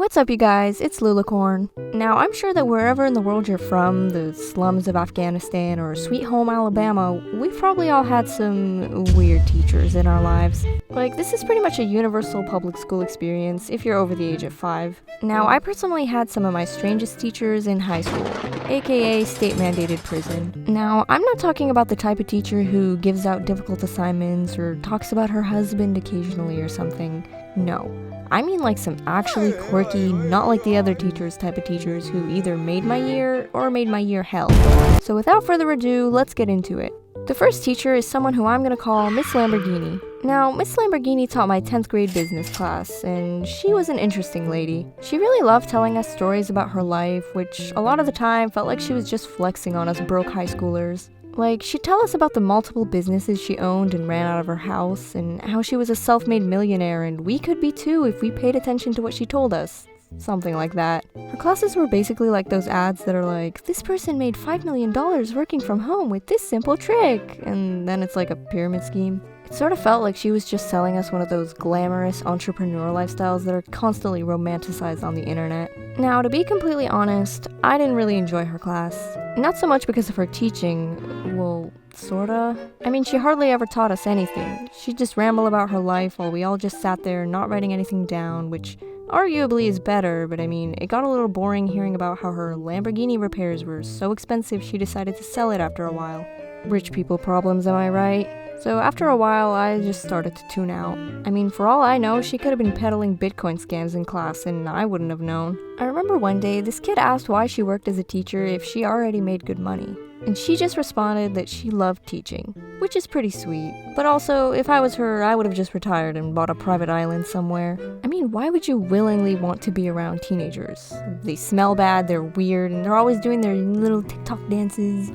what's up you guys, it's Lulacorn. Now I'm sure that wherever in the world you're from, the slums of Afghanistan or sweet home Alabama, we've probably all had some weird teachers in our lives. Like, this is pretty much a universal public school experience if you're over the age of 5. Now I personally had some of my strangest teachers in high school, aka state-mandated prison. Now I'm not talking about the type of teacher who gives out difficult assignments or talks about her husband occasionally or something. No. I mean like some actually quirky, not like the other teachers type of teachers who either made my year or made my year hell. So without further ado, let's get into it. The first teacher is someone who I'm gonna call Miss Lamborghini. Now, Miss Lamborghini taught my 10th grade business class, and she was an interesting lady. She really loved telling us stories about her life, which a lot of the time felt like she was just flexing on us broke high schoolers. Like, she'd tell us about the multiple businesses she owned and ran out of her house, and how she was a self-made millionaire, and we could be too if we paid attention to what she told us. Something like that. Her classes were basically like those ads that are like, this person made $5 million working from home with this simple trick, and then it's like a pyramid scheme. It sort of felt like she was just selling us one of those glamorous entrepreneur lifestyles that are constantly romanticized on the internet. Now, to be completely honest, I didn't really enjoy her class. Not so much because of her teaching, well, sorta. I mean, she hardly ever taught us anything. She'd just ramble about her life while we all just sat there not writing anything down, which arguably is better, but I mean, it got a little boring hearing about how her Lamborghini repairs were so expensive she decided to sell it after a while. Rich people problems, am I right? So after a while, I just started to tune out. I mean, for all I know, she could have been peddling Bitcoin scams in class and I wouldn't have known. I remember one day, this kid asked why she worked as a teacher if she already made good money. And she just responded that she loved teaching, which is pretty sweet. But also, if I was her, I would have just retired and bought a private island somewhere. I mean, why would you willingly want to be around teenagers? They smell bad, they're weird, and they're always doing their little TikTok dances.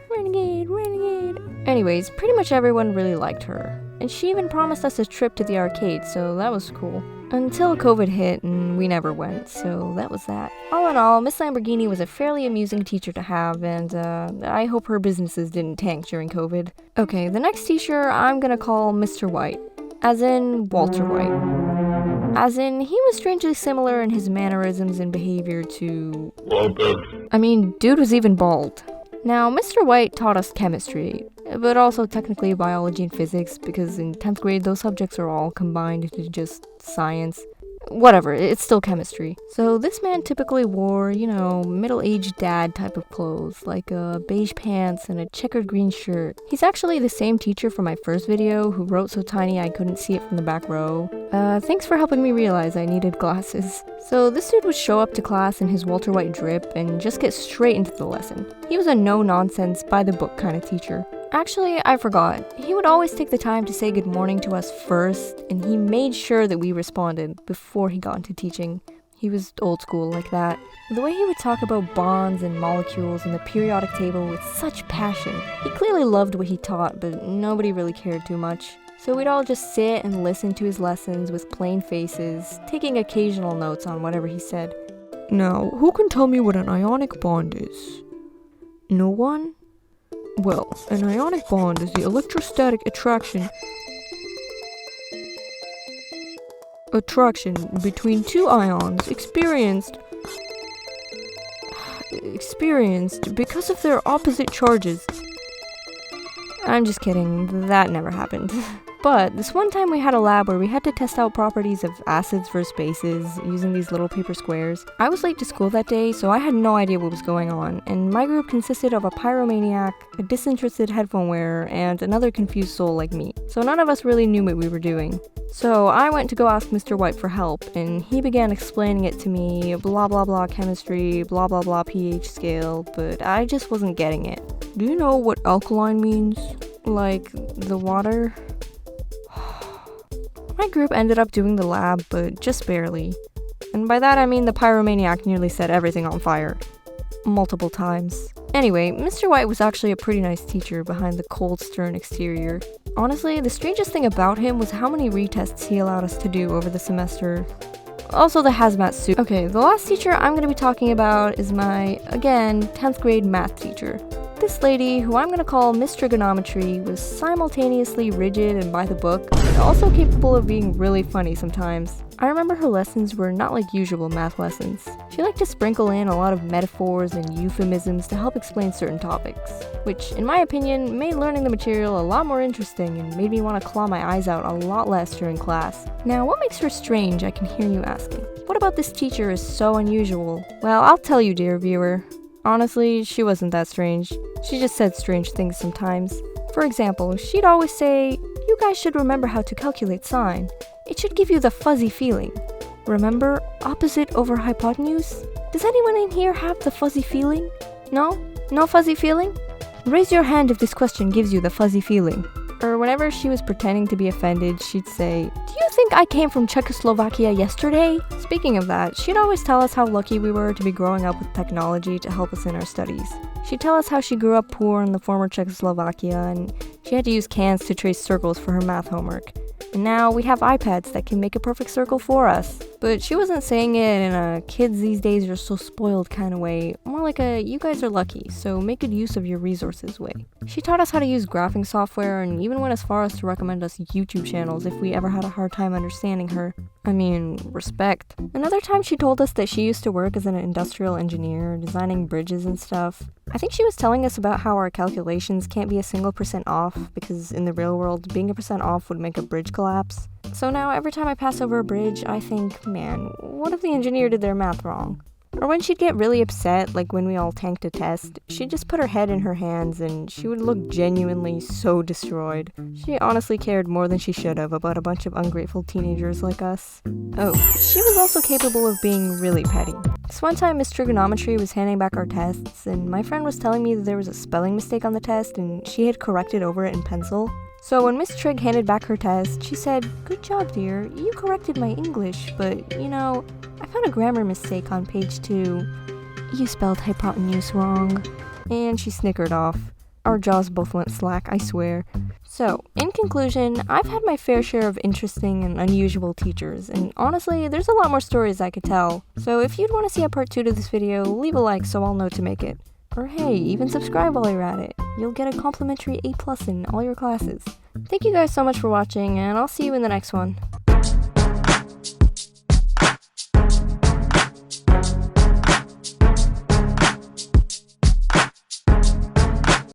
Renegade, renegade. Anyways, pretty much everyone really liked her. And she even promised us a trip to the arcade, so that was cool. Until COVID hit and we never went, so that was that. All in all, Miss Lamborghini was a fairly amusing teacher to have, and I hope her businesses didn't tank during COVID. Okay, the next teacher I'm gonna call Mr. White, as in Walter White. As in, he was strangely similar in his mannerisms and behavior to... I mean, dude was even bald. Now, Mr. White taught us chemistry, but also technically biology and physics, because in 10th grade those subjects are all combined into just science. Whatever, it's still chemistry. So this man typically wore, middle-aged dad type of clothes, like beige pants and a checkered green shirt. He's actually the same teacher from my first video who wrote so tiny I couldn't see it from the back row. Thanks for helping me realize I needed glasses. So this dude would show up to class in his Walter White drip and just get straight into the lesson. He was a no-nonsense, by-the-book kind of teacher. Actually, I forgot. He would always take the time to say good morning to us first, and he made sure that we responded before he got into teaching. He was old school like that. The way he would talk about bonds and molecules and the periodic table with such passion. He clearly loved what he taught, but nobody really cared too much. So we'd all just sit and listen to his lessons with plain faces, taking occasional notes on whatever he said. Now, who can tell me what an ionic bond is? No one? Well, an ionic bond is the electrostatic attraction between two ions experienced because of their opposite charges. I'm just kidding, that never happened. But this one time we had a lab where we had to test out properties of acids versus bases using these little paper squares. I was late to school that day, so I had no idea what was going on, and my group consisted of a pyromaniac, a disinterested headphone wearer, and another confused soul like me. So none of us really knew what we were doing. So I went to go ask Mr. White for help, and he began explaining it to me, blah blah blah chemistry, blah blah blah pH scale, but I just wasn't getting it. Do you know what alkaline means? Like the water? My group ended up doing the lab, but just barely. And by that I mean the pyromaniac nearly set everything on fire. Multiple times. Anyway, Mr. White was actually a pretty nice teacher behind the cold, stern exterior. Honestly, the strangest thing about him was how many retests he allowed us to do over the semester. Also the hazmat suit. Okay, the last teacher I'm going to be talking about is my, again, 10th grade math teacher. This lady, who I'm gonna call Miss Trigonometry, was simultaneously rigid and by the book, but also capable of being really funny sometimes. I remember her lessons were not like usual math lessons. She liked to sprinkle in a lot of metaphors and euphemisms to help explain certain topics, which, in my opinion, made learning the material a lot more interesting and made me want to claw my eyes out a lot less during class. Now, what makes her strange, I can hear you asking. What about this teacher is so unusual? Well, I'll tell you, dear viewer. Honestly, she wasn't that strange. She just said strange things sometimes. For example, she'd always say, "You guys should remember how to calculate sine. It should give you the fuzzy feeling. Remember, opposite over hypotenuse? Does anyone in here have the fuzzy feeling? No? No fuzzy feeling? Raise your hand if this question gives you the fuzzy feeling." Or whenever she was pretending to be offended, she'd say, "Do you think I came from Czechoslovakia yesterday?" Speaking of that, she'd always tell us how lucky we were to be growing up with technology to help us in our studies. She'd tell us how she grew up poor in the former Czechoslovakia and she had to use cans to trace circles for her math homework. And now we have iPads that can make a perfect circle for us. But she wasn't saying it in a kids these days are so spoiled kind of way, more like a you guys are lucky, so make good use of your resources way. She taught us how to use graphing software and even went as far as to recommend us YouTube channels if we ever had a hard time understanding her. I mean, respect. Another time she told us that she used to work as an industrial engineer, designing bridges and stuff. I think she was telling us about how our calculations can't be a single % off, because in the real world, being a % off would make a bridge collapse. So now every time I pass over a bridge, I think, man, what if the engineer did their math wrong? Or when she'd get really upset, like when we all tanked a test, she'd just put her head in her hands and she would look genuinely so destroyed. She honestly cared more than she should have about a bunch of ungrateful teenagers like us. Oh, she was also capable of being really petty. This one time Miss Trigonometry was handing back our tests and my friend was telling me that there was a spelling mistake on the test and she had corrected over it in pencil. So when Miss Trig handed back her test, she said, "Good job, dear. You corrected my English, but, you know, I found a grammar mistake on page 2. You spelled hypotenuse wrong." And she snickered off. Our jaws both went slack, I swear. So, in conclusion, I've had my fair share of interesting and unusual teachers, and honestly, there's a lot more stories I could tell. So if you'd want to see a part 2 to this video, leave a like so I'll know to make it. Or hey, even subscribe while you're at it. You'll get a complimentary A+ in all your classes. Thank you guys so much for watching, and I'll see you in the next one.